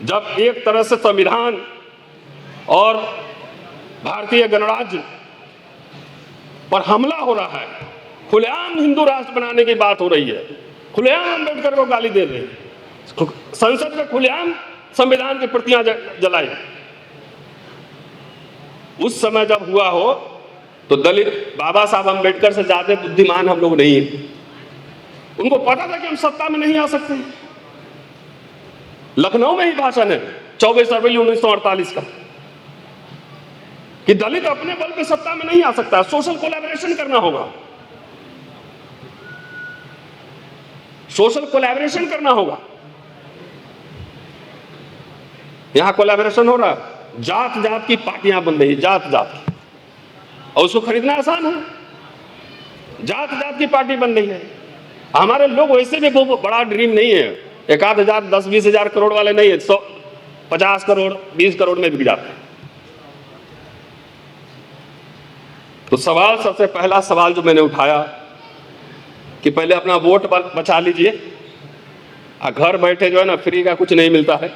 जब एक तरह से संविधान और भारतीय गणराज्य पर हमला हो रहा है, खुलेआम हिंदू राष्ट्र बनाने की बात हो रही है, खुलेआम अम्बेडकर को गाली दे रहे हैं, संसद में खुलेआम संविधान की प्रतियां जलाई, उस समय जब हुआ हो तो दलित बाबा साहब अम्बेडकर से ज्यादा बुद्धिमान हम लोग नहीं हैं। उनको पता था कि हम सत्ता में नहीं आ सकते। लखनऊ में ही भाषण है 24 फरवरी 1948 का कि दलित अपने बल पे सत्ता में नहीं आ सकता, सोशल कोलैबोरेशन करना होगा, सोशल कोलैबोरेशन करना होगा। यहां कोलैबोरेशन हो रहा है, जात जात की पार्टियां बन रही है, जात जात की, और उसको खरीदना आसान है, जात जात की पार्टी बन रही है। हमारे लोग वैसे भी वो बड़ा ड्रीम नहीं है, 1,000 10-20 हजार करोड़ वाले नहीं है, 50 करोड़ 20 करोड़ में बिक जाते हैं। तो सवाल, सबसे पहला सवाल जो मैंने उठाया कि पहले अपना वोट बचा लीजिए, घर बैठे जो है ना फ्री का कुछ नहीं मिलता है।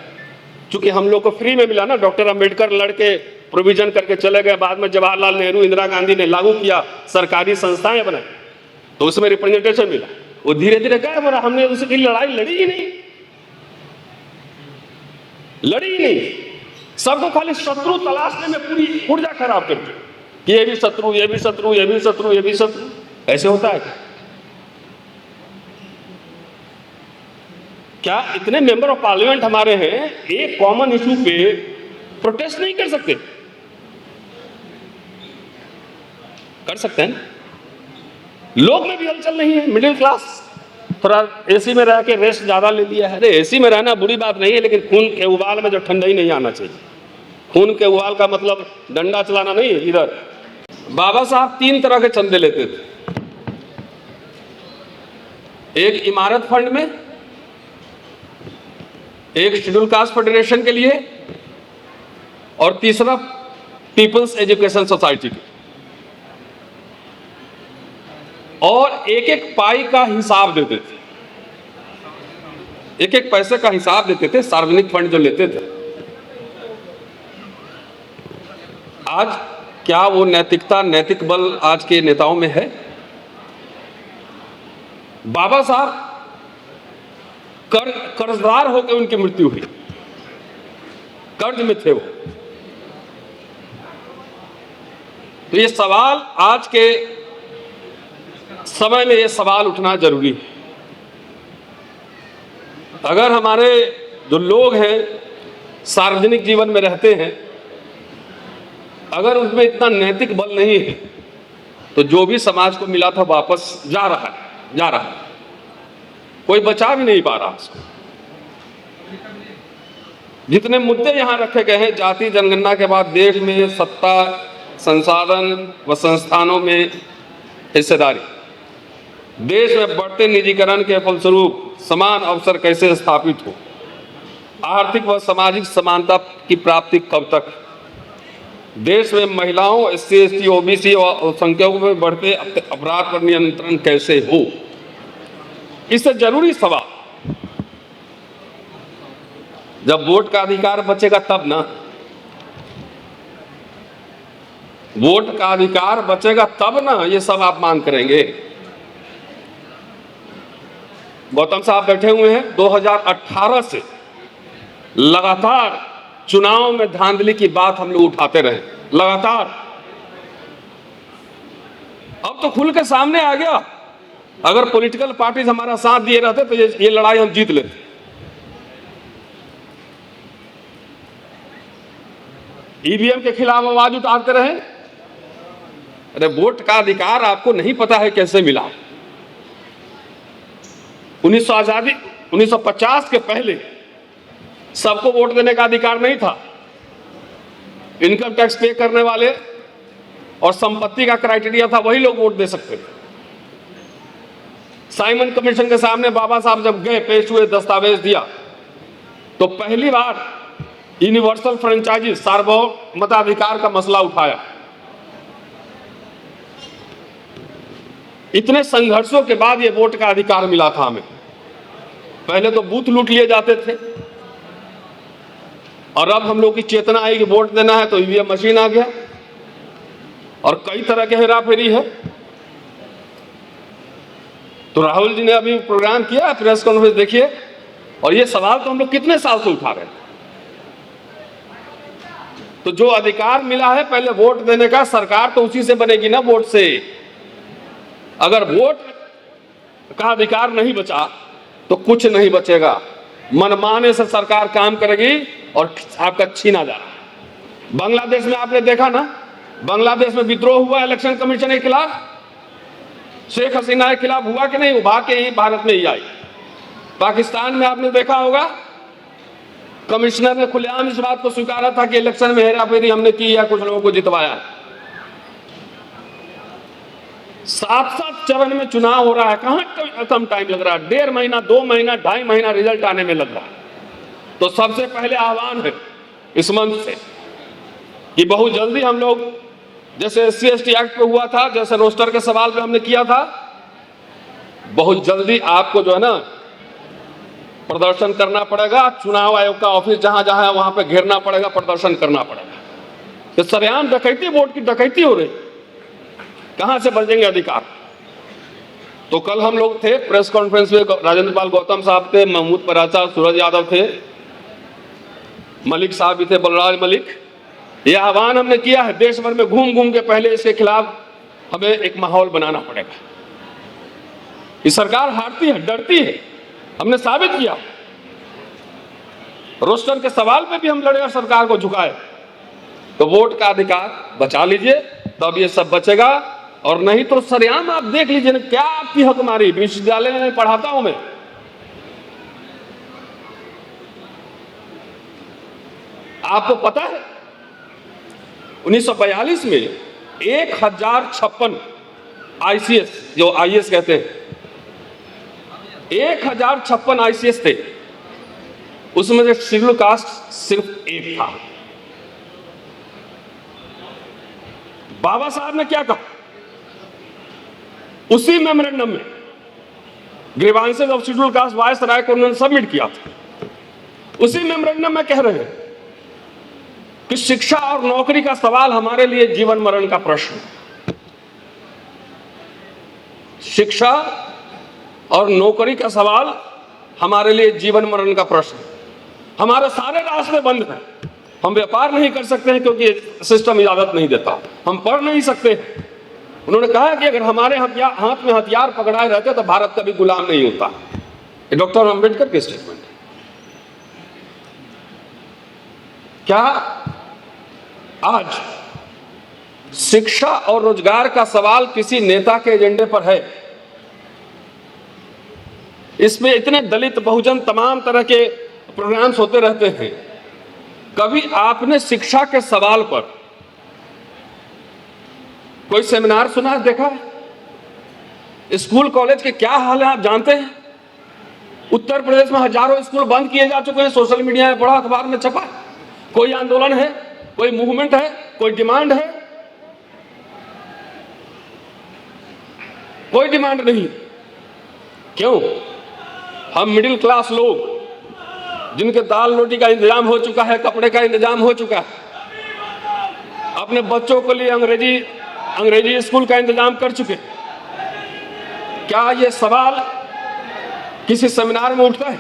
क्योंकि हम लोग को फ्री में मिला ना, डॉक्टर अंबेडकर लड़के प्रोविजन करके चले गए, बाद में जवाहरलाल नेहरू इंदिरा गांधी ने लागू किया, सरकारी संस्थाएं बनाई, तो उसमें रिप्रेजेंटेशन मिला, वो धीरे धीरे गायब हो रहा। हमने उसकी लड़ाई लड़ी ही नहीं, लड़ी ही नहीं, सबको खाली शत्रु तलाशने में पूरी ऊर्जा खराब करते कि ये भी शत्रु, ये भी शत्रु, ये भी शत्रु, ये भी शत्रु। ऐसे होता है क्या? इतने मेंबर ऑफ पार्लियामेंट हमारे हैं, एक कॉमन इशू पे प्रोटेस्ट नहीं कर सकते? कर सकते हैं। लोग में भी हलचल नहीं है, मिडिल क्लास थोड़ा एसी में रह के रेस्ट ज्यादा ले लिया है। अरे एसी में रहना बुरी बात नहीं है, लेकिन खून के उबाल में जो ठंडा ही नहीं आना चाहिए। खून के उबाल का मतलब डंडा चलाना नहीं है। इधर बाबा साहब 3 तरह के चंदे लेते थे, एक इमारत फंड में, एक शेड्यूल कास्ट फेडरेशन के लिए, और तीसरा पीपल्स एजुकेशन सोसाइटी के। और एक एक पाई का हिसाब देते थे, एक एक पैसे का हिसाब देते थे, सार्वजनिक फंड जो लेते थे। आज क्या वो नैतिकता, नैतिक बल आज के नेताओं में है? बाबा साहब कर्जदार होकर उनकी मृत्यु हुई, कर्ज में थे वो। तो ये सवाल आज के समय में, ये सवाल उठना जरूरी है। अगर हमारे जो लोग हैं सार्वजनिक जीवन में रहते हैं, अगर उनमें इतना नैतिक बल नहीं है, तो जो भी समाज को मिला था वापस जा रहा है, कोई बचा भी नहीं पा रहा उसको। जितने मुद्दे यहां रखे गए हैं, जाति जनगणना के बाद देश में सत्ता, संसाधन व संस्थानों में हिस्सेदारी, देश में बढ़ते निजीकरण के फलस्वरूप समान अवसर कैसे स्थापित हो, आर्थिक व सामाजिक समानता की प्राप्ति कब तक, देश में महिलाओं, SC, ST, OBC और अल्पसंख्यकों में बढ़ते अपराध पर नियंत्रण कैसे हो, इससे जरूरी सवाल। जब वोट का अधिकार बचेगा तब ना, वोट का अधिकार बचेगा तब ना ये सब आप मांग करेंगे। गौतम साहब बैठे हुए हैं, 2018 से लगातार चुनाव में धांधली की बात हम लोग उठाते रहे, लगातार। अब तो खुल के सामने आ गया, अगर पॉलिटिकल पार्टीज हमारा साथ दिए रहते तो ये लड़ाई हम जीत लेते। ईवीएम के खिलाफ आवाज उठाते रहे। अरे वोट का अधिकार आपको नहीं पता है कैसे मिला? 1950 के पहले सबको वोट देने का अधिकार नहीं था। इनकम टैक्स पे करने वाले और संपत्ति का क्राइटेरिया था, वही लोग वोट दे सकते थे। साइमन कमीशन के सामने बाबा साहब जब गए, पेश हुए, दस्तावेज दिया, तो पहली बार यूनिवर्सल फ्रेंचाइजी, सार्वभौमताधिकार का मसला उठाया। इतने संघर्षों के बाद ये वोट का अधिकार मिला था हमें। पहले तो बूथ लूट लिए जाते थे, और अब हम लोग की चेतना आई कि वोट देना है तो ईवीएम मशीन आ गया और कई तरह के हेराफेरी है। तो राहुल जी ने अभी प्रोग्राम किया, प्रेस कॉन्फ्रेंस देखिए, और ये सवाल तो हम लोग कितने साल से उठा रहे हैं। तो जो अधिकार मिला है पहले वोट देने का, सरकार तो उसी से बनेगी ना, वोट से। अगर वोट का अधिकार नहीं बचा तो कुछ नहीं बचेगा। मनमाने से सरकार काम करेगी और आपका छीना जा रहा है। बांग्लादेश में आपने देखा ना, बांग्लादेश में विद्रोह हुआ इलेक्शन कमीशन के खिलाफ, शेख हसीना के खिलाफ हुआ कि नहीं? उभा के ही भारत में ही आई। पाकिस्तान में आपने देखा होगा, कमिश्नर ने खुलेआम इस बात को स्वीकारा था कि इलेक्शन में हेराफेरी हमने की है, कुछ लोगों को जितवाया। 7-7 चरण में चुनाव हो रहा है, कहां कम टाइम लग रहा है? 1.5 महीना, 2 महीना, 2.5 महीना रिजल्ट आने में लग रहा है। तो सबसे पहले आह्वान है इस मंच से कि बहुत जल्दी हम लोग, जैसे SC/ST एक्ट पे हुआ था, जैसे रोस्टर के सवाल पे हमने किया था, बहुत जल्दी आपको जो है ना प्रदर्शन करना पड़ेगा। चुनाव आयोग का ऑफिस जहां जहां है वहां पे घेरना पड़ेगा, प्रदर्शन करना पड़ेगा। तो सरेआम डकैती, वोट की डकैती हो रही, कहां से बचेंगे अधिकार? तो कल हम लोग थे प्रेस कॉन्फ्रेंस में, राजेंद्र पाल गौतम साहब थे, महमूद पराचा, सूरज यादव थे, मलिक साहब भी थे, बलराज मलिक। यह आह्वान हमने किया है देश भर में घूम घूम के, पहले इसके खिलाफ हमें एक माहौल बनाना पड़ेगा। ये सरकार हारती है, डरती है, हमने साबित किया। रोस्टर के सवाल पे भी हम लड़े और सरकार को झुकाए। तो वोट का अधिकार बचा लीजिए, तब ये सब बचेगा। और नहीं तो सरेआम आप देख लीजिए ना, क्या आपकी हकमारी। विश्वविद्यालय में पढ़ाता हूं मैं, आपको पता है 1942 में 1056 ICS, जो IAS कहते हैं, 1056 ICS थे, उसमें से शेड्यूल कास्ट सिर्फ एक था। बाबा साहब ने क्या कहा उसी मेमोरेंडम में? Grievances of schedule caste viceroy को उन्होंने सबमिट किया था। उसी मेमोरेंडम में कह रहे हैं कि शिक्षा और नौकरी का सवाल हमारे लिए जीवन मरण का प्रश्न है। शिक्षा और नौकरी का सवाल हमारे लिए जीवन मरण का प्रश्न है। हमारे सारे रास्ते बंद हैं। हम व्यापार नहीं कर सकते हैं क्योंकि सिस्टम इजाजत नहीं देता। हम पढ़ नहीं सकते। उन्होंने कहा कि अगर हमारे हाथ में हथियार पकड़ाए रहते तो भारत कभी गुलाम नहीं होता। ये डॉक्टर अंबेडकर के स्टेटमेंट है। क्या आज शिक्षा और रोजगार का सवाल किसी नेता के एजेंडे पर है? इसमें इतने दलित, बहुजन, तमाम तरह के प्रोग्राम्स होते रहते हैं। कभी आपने शिक्षा के सवाल पर कोई सेमिनार सुना है, देखा है? स्कूल कॉलेज के क्या हाल है आप जानते हैं? उत्तर प्रदेश में हजारों स्कूल बंद किए जा चुके हैं। सोशल मीडिया में पढ़ा, अखबार में छपा। कोई आंदोलन है, कोई मूवमेंट है, कोई डिमांड है? कोई डिमांड नहीं। क्यों? हम मिडिल क्लास लोग, जिनके दाल रोटी का इंतजाम हो चुका है, कपड़े का इंतजाम हो चुका है, अपने बच्चों के लिए अंग्रेजी स्कूल का इंतजाम कर चुके, क्या ये सवाल किसी सेमिनार में उठता है?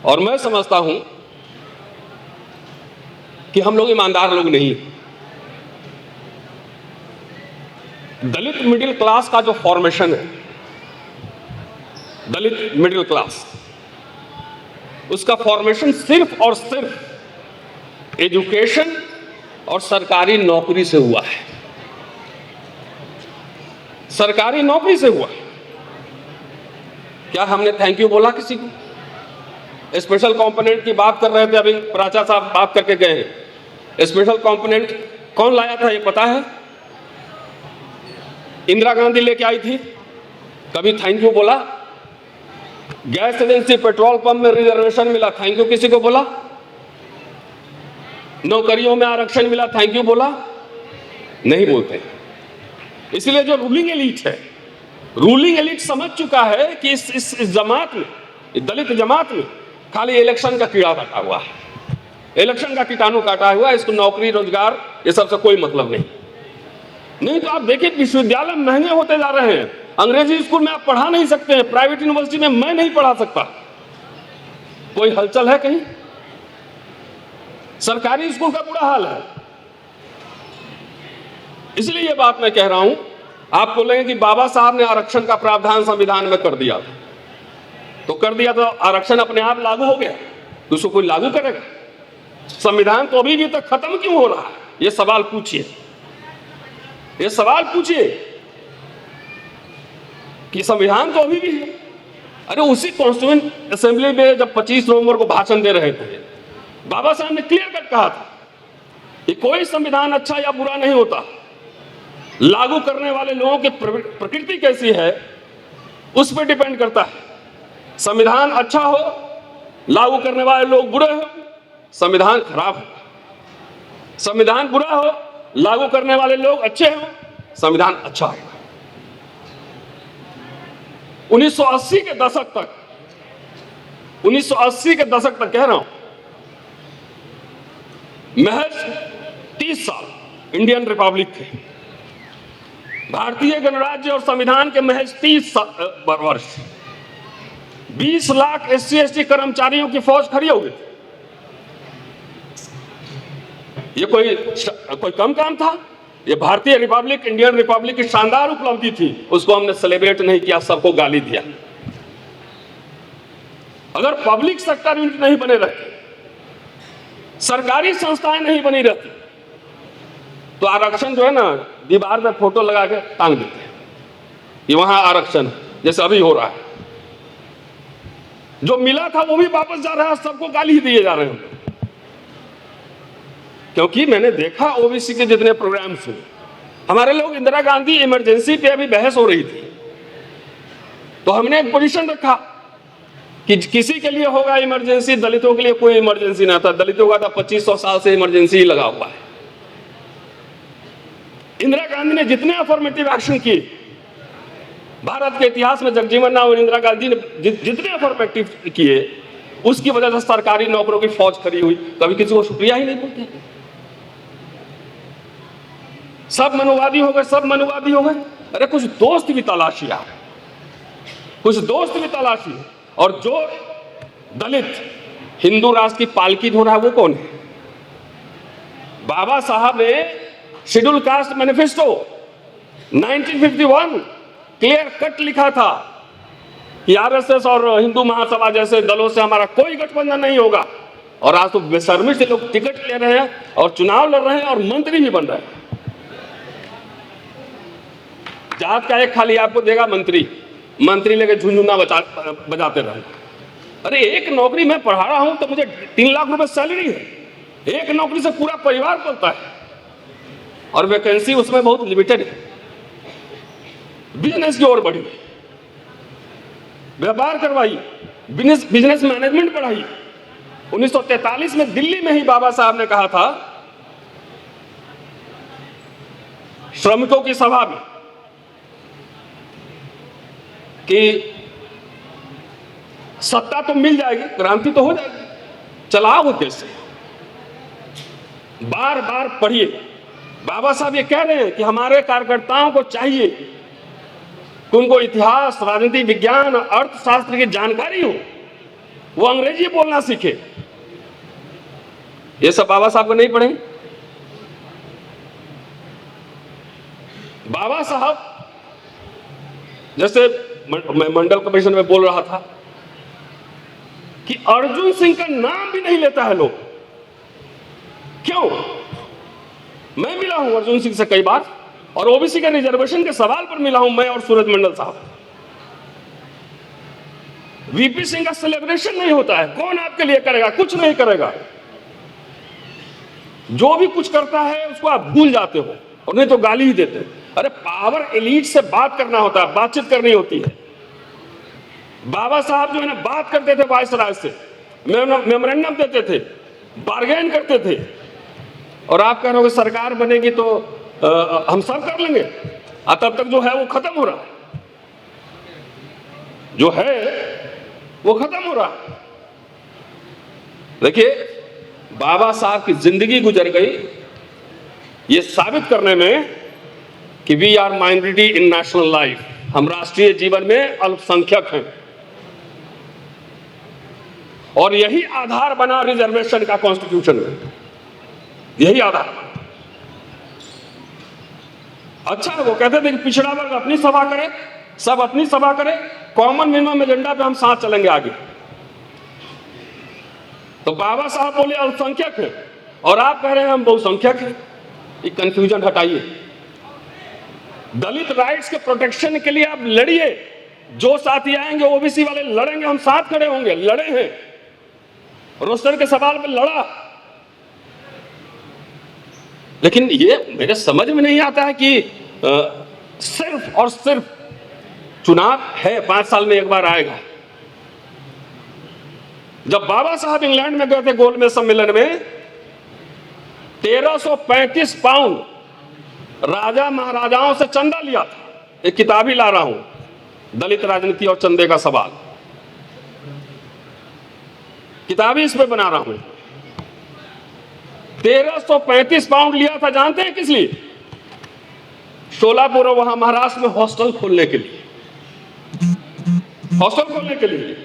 और मैं समझता हूं कि हम लोग ईमानदार लोग नहीं। दलित मिडिल क्लास का जो फॉर्मेशन है, दलित मिडिल क्लास, उसका फॉर्मेशन सिर्फ और सिर्फ एजुकेशन और सरकारी नौकरी से हुआ है। सरकारी नौकरी से हुआ। क्या हमने थैंक यू बोला किसी को? स्पेशल कंपोनेंट की बात कर रहे थे, अभी प्राचा साहब बात करके गए हैं। स्पेशल कंपोनेंट कौन लाया था ये पता है? इंदिरा गांधी लेके आई थी। कभी थैंक यू बोला? गैस एजेंसी, पेट्रोल पंप में रिजर्वेशन मिला, थैंक यू किसी को बोला? नौकरियों में आरक्षण मिला, थैंक यू बोला? नहीं बोलते। इसलिए जो रूलिंग एलीट है, रूलिंग एलीट समझ चुका है कि इस जमात में, दलित जमात में खाली इलेक्शन का कीड़ा बैठा हुआ है। इलेक्शन का कीटाणु काटा हुआ, इसको नौकरी रोजगार ये सबसे कोई मतलब नहीं तो आप देखिए विश्वविद्यालय महंगे होते जा रहे हैं। अंग्रेजी स्कूल में आप पढ़ा नहीं सकते हैं, प्राइवेट यूनिवर्सिटी में मैं नहीं पढ़ा सकता। कोई हलचल है कहीं? सरकारी स्कूल का बुरा हाल है। इसलिए ये बात मैं कह रहा हूं, आप बोलेंगे कि बाबा साहब ने आरक्षण का प्रावधान संविधान में कर दिया, तो कर दिया तो आरक्षण अपने आप लागू हो गया, तो उसको कोई लागू करेगा? संविधान तो अभी भी तक खत्म क्यों हो रहा है? ये सवाल पूछिए, ये सवाल पूछिए कि संविधान तो अभी भी है। अरे उसी कॉन्स्टिट्यूएंट असेंबली में जब 25 नवंबर को भाषण दे रहे थे, बाबा साहब ने क्लियर कट कहा था कि कोई संविधान अच्छा या बुरा नहीं होता, लागू करने वाले लोगों की प्रकृति कैसी है उस पर डिपेंड करता है। संविधान अच्छा हो, लागू करने वाले लोग बुरे हो, संविधान खराब हो। संविधान बुरा हो, लागू करने वाले लोग अच्छे हो, संविधान अच्छा हो। 1980 के दशक तक, 1980 के दशक तक कह रहा हूं, महज 30 साल इंडियन रिपब्लिक थे। भारतीय गणराज्य और संविधान के महज 30 वर्ष, 20 लाख SC ST कर्मचारियों की फौज खड़ी हो गई। ये कोई कम काम था? ये भारतीय रिपब्लिक, इंडियन रिपब्लिक की शानदार उपलब्धि थी, उसको हमने सेलिब्रेट नहीं किया, सबको गाली दिया। अगर पब्लिक सेक्टर यूनिट नहीं बने रहते, सरकारी संस्थाएं नहीं बनी रहती, तो आरक्षण जो है ना, दीवार में फोटो लगा के टांग देते हैं कि वहां आरक्षण, जैसे अभी हो रहा है। जो मिला था वो भी वापस जा रहा है, सबको गाली दिए जा रहे हैं। क्योंकि मैंने देखा ओबीसी के जितने प्रोग्राम्स हुए, हमारे लोग, इंदिरा गांधी इमरजेंसी पे अभी बहस हो रही थी, तो हमने एक पोजीशन रखा कि किसी के लिए होगा इमरजेंसी, दलितों के लिए कोई इमरजेंसी ना था। दलितों का था 2500 साल से इमरजेंसी ही लगा हुआ है। इंदिरा गांधी ने जितने अफर्मेटिव एक्शन किए भारत के इतिहास में, जगजीवन राम और इंदिरा गांधी ने जितने अफर्मेटिव किए, उसकी वजह से सरकारी नौकरों की फौज खड़ी हुई। कभी किसी को शुक्रिया ही नहीं बोलते। सब मनुवादी हो गए, सब मनुवादी हो गए। अरे कुछ दोस्त भी तलाशी यार, कुछ दोस्त भी तलाशी। और जो दलित हिंदू राष्ट्र की पालकी धो रहा है वो कौन है? बाबा साहब ने schedule caste manifesto 1951 clear cut लिखा था कि आरएसएस और हिंदू महासभा जैसे दलों से हमारा कोई गठबंधन नहीं होगा। और आज तो बेशर्मी से लोग टिकट ले रहे हैं और चुनाव लड़ रहे हैं और मंत्री भी बन रहे हैं। जात का एक खाली आपको देगा मंत्री लेके झुनझुना बजाते रहे। अरे एक नौकरी मैं पढ़ा रहा हूं तो मुझे 3 लाख रुपए सैलरी है। एक नौकरी से पूरा परिवार चलता है और वैकेंसी उसमें बहुत लिमिटेड है। बिजनेस की ओर बढ़ी, व्यापार करवाई, बिजनेस मैनेजमेंट पढ़ाई। 1943 में दिल्ली में ही बाबा साहब ने कहा था श्रमिकों की सभा में कि सत्ता तो मिल जाएगी, क्रांति तो हो जाएगी, चलाओ कैसे? बार बार पढ़िए। बाबा साहब ये कह रहे हैं कि हमारे कार्यकर्ताओं को चाहिए कि उनको इतिहास, राजनीति, विज्ञान, अर्थशास्त्र की जानकारी हो, वो अंग्रेजी बोलना सीखे। ये सब बाबा साहब को नहीं पढ़े। बाबा साहब जैसे मैं मंडल कमीशन में बोल रहा था कि अर्जुन सिंह का नाम भी नहीं लेता है लोग। क्यों? मैं मिला हूं अर्जुन सिंह से कई बार और ओबीसी के रिजर्वेशन के सवाल पर मिला हूं मैं और सूरज मंडल साहब। वीपी सिंह का सेलिब्रेशन नहीं होता है। कौन आपके लिए करेगा? कुछ नहीं करेगा। जो भी कुछ करता है उसको आप भूल जाते हो और नहीं तो गाली ही देते। अरे पावर एलीट से बात करना होता है, बातचीत करनी होती है। बाबा साहब जो है ना बात करते थे वायसराय से, मेमोरेंडम देते थे, बार्गेन करते थे। और आप कह रहे हो सरकार बनेगी तो हम सब कर लेंगे। तब तक जो है वो खत्म हो रहा है, जो है वो खत्म हो रहा है। देखिए बाबा साहब की जिंदगी गुजर गई ये साबित करने में कि we are minority in national life, हम राष्ट्रीय जीवन में अल्पसंख्यक हैं। और यही आधार बना रिजर्वेशन का कॉन्स्टिट्यूशन में, यही आधार बना। अच्छा, वो कहते थे कि पिछड़ा वर्ग अपनी सभा करे, सब अपनी सभा करे, कॉमन मिनिमम एजेंडा पे हम साथ चलेंगे आगे। तो बाबा साहब बोले अल्पसंख्यक है और आप कह रहे हैं हम बहुसंख्यक हैं। ये कंफ्यूजन हटाइए। दलित राइट्स के प्रोटेक्शन के लिए आप लड़िए, जो साथी आएंगे ओबीसी वाले लड़ेंगे, हम साथ खड़े होंगे, लड़े हैं, रोस्टर के सवाल पे लड़ा। लेकिन ये मेरे समझ में नहीं आता है कि सिर्फ और सिर्फ चुनाव है, 5 साल में एक बार आएगा। जब बाबा साहब इंग्लैंड में गए थे गोलमेज सम्मेलन में, 1335 पाउंड राजा महाराजाओं से चंदा लिया था। एक किताब ही ला रहा हूं, दलित राजनीति और चंदे का सवाल, किताब ही इस पे बना रहा हूं। 1335 पाउंड लिया था, जानते हैं किस लिए? शोलापुर वहां महाराष्ट्र में हॉस्टल खोलने के लिए, हॉस्टल खोलने के लिए।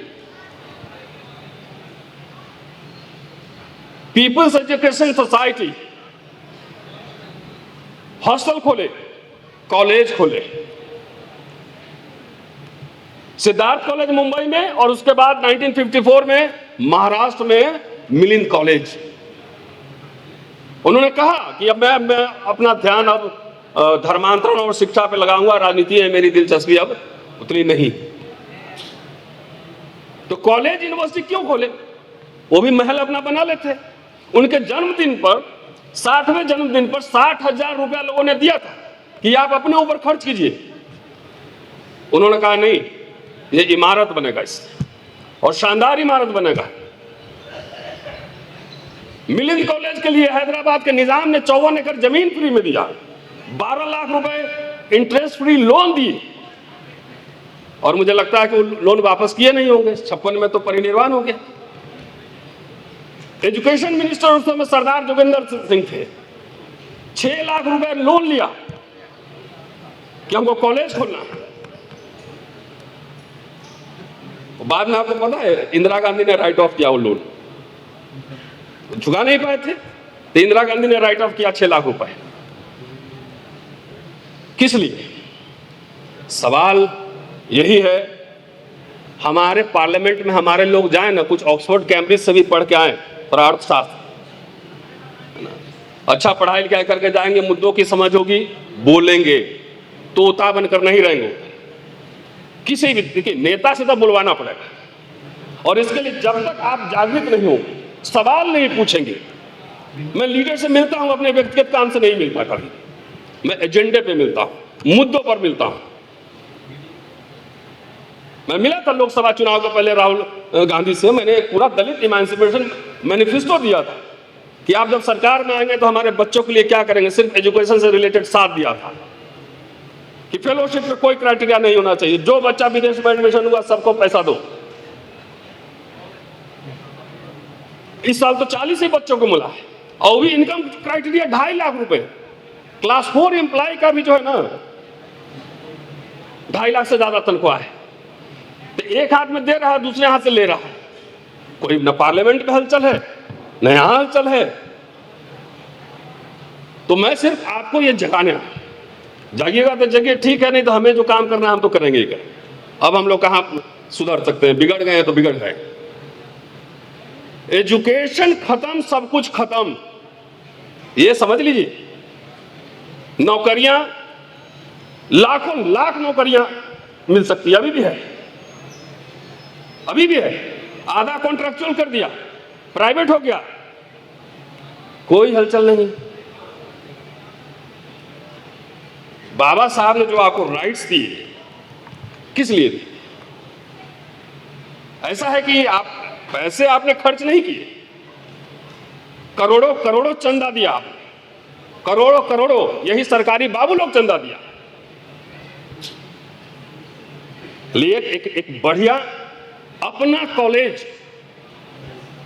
पीपल्स एजुकेशन सोसाइटी हॉस्टल खोले, कॉलेज खोले, सिद्धार्थ कॉलेज मुंबई में, और उसके बाद 1954 में महाराष्ट्र में मिलिंद कॉलेज। उन्होंने कहा कि अब मैं अपना ध्यान अब धर्मांतरण और शिक्षा पे लगाऊंगा, राजनीति में मेरी दिलचस्पी अब उतनी नहीं। तो कॉलेज यूनिवर्सिटी क्यों खोले? वो भी महल अपना बना लेते। उनके जन्मदिन पर, 60वें जन्मदिन पर 60,000 रुपया लोगों ने दिया था कि आप अपने ऊपर खर्च कीजिए। उन्होंने कहा नहीं, ये इमारत बनेगा इससे, और शानदार इमारत बनेगा। मिलिंद कॉलेज के लिए हैदराबाद के निजाम ने 54 एकड़ जमीन फ्री में दिया, 12 लाख रुपए इंटरेस्ट फ्री लोन दिए, और मुझे लगता है कि वो लोन वापस किए नहीं होंगे। 56 में तो परिनिर्वाण हो गया। एजुकेशन मिनिस्टर उस समय सरदार जोगिंदर सिंह थे। 6 लाख रुपए लोन लिया कि हमको कॉलेज खोलना है। बाद में आपको पता है इंदिरा गांधी ने राइट ऑफ किया वो लोन, चुका नहीं पाए थे, तो इंदिरा गांधी ने राइट ऑफ किया 6 लाख रुपए। किस लिए? सवाल यही है, हमारे पार्लियामेंट में हमारे लोग जाएं ना, कुछ ऑक्सफोर्ड कैम्ब्रिज से भी पढ़ के आए अर्थशास्त्र, अच्छा पढ़ाई लिखाई करके जाएंगे, मुद्दों की समझ होगी, बोलेंगे, तोता बनकर नहीं रहेंगे। किसी भी देखिए नेता से तो बुलवाना पड़ेगा, और इसके लिए जब तक आप जागृत नहीं हो, सवाल नहीं पूछेंगे। मैं लीडर से मिलता हूं, अपने व्यक्तिगत काम से नहीं मिलता कभी, मैं एजेंडे पे मिलता हूं, मुद्दों पर मिलता हूं। मैं मिला था लोकसभा चुनाव के पहले राहुल गांधी से, मैंने एक पूरा दलित इमांसिपेशन मैनिफेस्टो दिया था कि आप जब सरकार में आएंगे तो हमारे बच्चों के लिए क्या करेंगे, सिर्फ एजुकेशन से रिलेटेड साथ दिया था कि फेलोशिप में कोई क्राइटेरिया नहीं होना चाहिए, जो बच्चा विदेश में एडमिशन हुआ सबको पैसा दो। इस साल तो 40 ही बच्चों को मिला है, और भी इनकम क्राइटेरिया 2.5 लाख रुपए। क्लास 4 एम्प्लॉय का भी जो है ना 2.5 लाख से ज्यादा तनख्वाह है, तो एक हाथ में दे रहा है, दूसरे हाथ से ले रहा है। कोई न पार्लियामेंट में हलचल है, न यहां हलचल है। तो मैं सिर्फ आपको ये जगाने, जागिएगा तो जगिए, ठीक है, नहीं तो हमें जो काम करना है हम तो करेंगे ही करेंगे। अब हम लोग कहां सुधर सकते हैं? बिगड़ गए हैं तो बिगड़ गए। एजुकेशन खत्म, सब कुछ खत्म, ये समझ लीजिए। नौकरियां, लाखों लाख नौकरियां मिल सकती है, अभी भी है, अभी भी है। आधा कॉन्ट्रैक्चुअल कर दिया, प्राइवेट हो गया, कोई हलचल नहीं। बाबा साहब ने जो आपको राइट्स दिए, किस लिए दिए? ऐसा है कि आप पैसे आपने खर्च नहीं किए, करोड़ों करोड़ों चंदा दिया आपने, करोड़ों करोड़ों, यही सरकारी बाबू लोग चंदा दिया। लिए एक बढ़िया अपना कॉलेज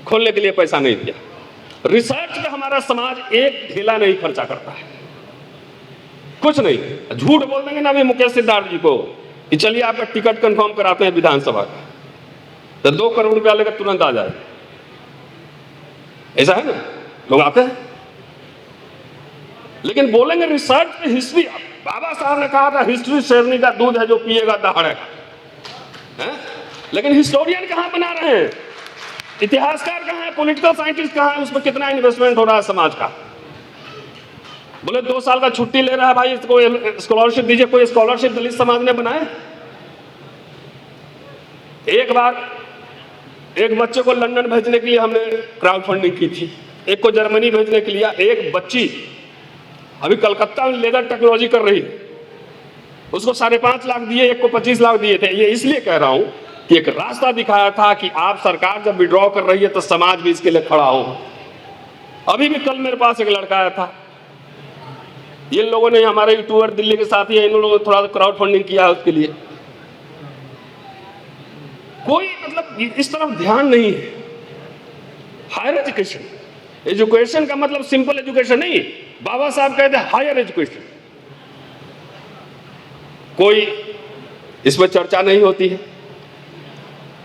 खोलने के लिए पैसा नहीं दिया। रिसर्च पे हमारा समाज एक ढेला नहीं खर्चा करता है, कुछ नहीं। झूठ बोल देंगे ना अभी मुकेश सिद्धार्थ जी को कि चलिए आपका टिकट कंफर्म कराते हैं विधानसभा का, तो 2 करोड़ रुपया लेकर तुरंत आ जाए। ऐसा है ना, लोग आते हैं। लेकिन बोलेंगे रिसर्च पे हिस्ट्री, बाबा साहब ने कहा था हिस्ट्री शेरनी का दूध है जो पिएगा दहाड़ेगा, है? लेकिन हिस्टोरियन कहां बना रहे हैं, इतिहासकार कहां है, पॉलिटिकल साइंटिस्ट कहां है, उसमें कितना इन्वेस्टमेंट हो रहा है समाज का। बोले 2 साल का छुट्टी ले रहा है भाई, इसको स्कॉलरशिप दीजिए। कोई स्कॉलरशिप दलित समाज ने बनाए? एक बार एक बच्चे को लंदन भेजने के लिए हमने क्राउड फंडिंग की थी, एक को जर्मनी भेजने के लिए, एक बच्ची अभी कलकत्ता में लेदर टेक्नोलॉजी कर रही है, उसको 5.5 लाख दिए, एक को 25 लाख दिए थे। ये इसलिए कह रहा हूं कि एक रास्ता दिखाया था कि आप सरकार जब विड्रॉ कर रही है तो समाज भी इसके लिए खड़ा हो। अभी भी कल मेरे पास एक लड़का आया था, ये लोगों ने, हमारे यूट्यूबर दिल्ली के साथी है, इन लोगों ने थोड़ा क्राउड फंडिंग किया उसके लिए। कोई मतलब इस तरफ ध्यान नहीं है। हायर एजुकेशन, एजुकेशन का मतलब सिंपल एजुकेशन नहीं, बाबा साहब कहते हैं हायर एजुकेशन। कोई इसमें चर्चा नहीं होती है,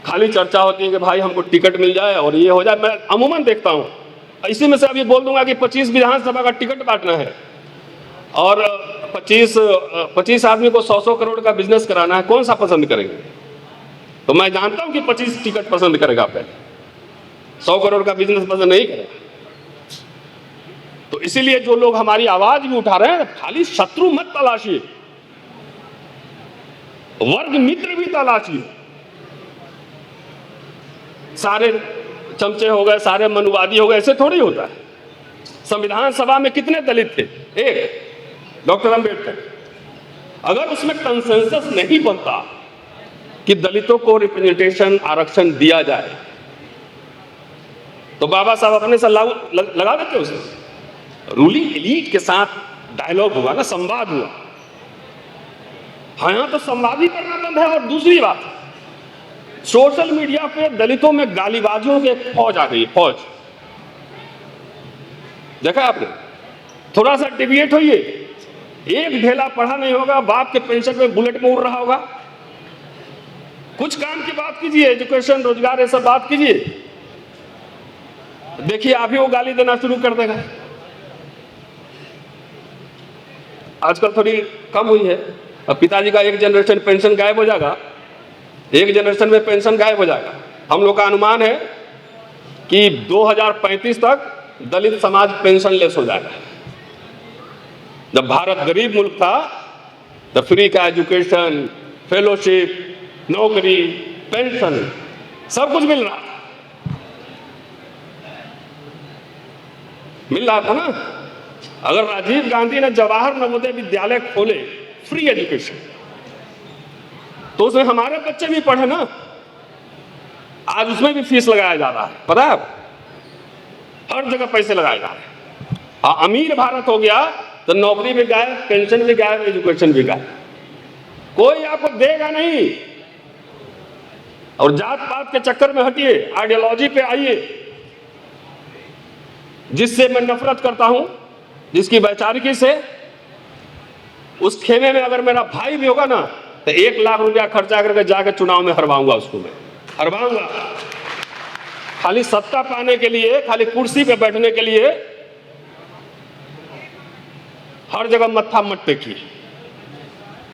खाली चर्चा होती है कि भाई हमको टिकट मिल जाए और ये हो जाए। मैं अमूमन देखता हूं, इसी में से अभी बोल दूंगा कि 25 विधानसभा का टिकट बांटना है और 25 आदमी को 100 करोड़ का बिजनेस कराना है, कौन सा पसंद करेंगे? तो मैं जानता हूं कि 25 टिकट पसंद करेगा, पहले 100 करोड़ का बिजनेस पसंद नहीं करेगा। तो इसीलिए जो लोग हमारी आवाज भी उठा रहे हैं, खाली शत्रु मत तलाशिए, वर्ग मित्र भी तलाशिए। सारे चमचे हो गए, सारे मनुवादी हो गए, ऐसे थोड़ी होता है। संविधान सभा में कितने दलित थे? एक, डॉक्टर अंबेडकर। अगर उसमें कंसेंसस नहीं बनता कि दलितों को रिप्रेजेंटेशन, आरक्षण दिया जाए, तो बाबा साहब अपने से लगा देते उसे। रूलिंग एलीट के साथ डायलॉग हुआ ना, संवाद हुआ। हाँ, यहां तो संवाद ही करना बंद है। और दूसरी बात, सोशल मीडिया पे दलितों में गालीबाजियों की एक फौज आ गई, फौज। देखा आपने? थोड़ा सा डिबेट होइए, एक ढेला पढ़ा नहीं होगा, बाप के पेंशन में बुलेट में उड़ रहा होगा। कुछ काम की बात कीजिए, एजुकेशन, रोजगार, ये सब बात कीजिए, देखिए आप ही वो गाली देना शुरू कर देगा। आजकल थोड़ी कम हुई है। अब पिताजी का एक जनरेशन पेंशन गायब हो जाएगा, एक जनरेशन में पेंशन गायब हो जाएगा। हम लोग का अनुमान है कि 2035 तक दलित समाज पेंशन लेस हो जाएगा। जब भारत गरीब मुल्क था, तो फ्री का एजुकेशन, फेलोशिप, नौकरी, पेंशन, सब कुछ मिल रहा था ना। अगर राजीव गांधी ने जवाहर नवोदय विद्यालय खोले, फ्री एजुकेशन, तो उसमें हमारे बच्चे भी पढ़े ना। आज उसमें भी फीस लगाया जा रहा है, पता है? हर जगह पैसे लगाए जा रहे हैं। अमीर भारत हो गया तो नौकरी भी गायब, पेंशन भी गायब, एजुकेशन भी गायब। कोई आपको देगा नहीं। और जात पात के चक्कर में हटिए, आइडियोलॉजी पे आइए। जिससे मैं नफरत करता हूं, जिसकी वैचारिकी से, उस खेमे में अगर मेरा भाई भी होगा ना, तो 1 लाख रुपया खर्चा करके जाकर चुनाव में हरवाऊंगा उसको, मैं हरवाऊंगा। खाली सत्ता पाने के लिए, खाली कुर्सी पे बैठने के लिए हर जगह मत्था मत टेकिए।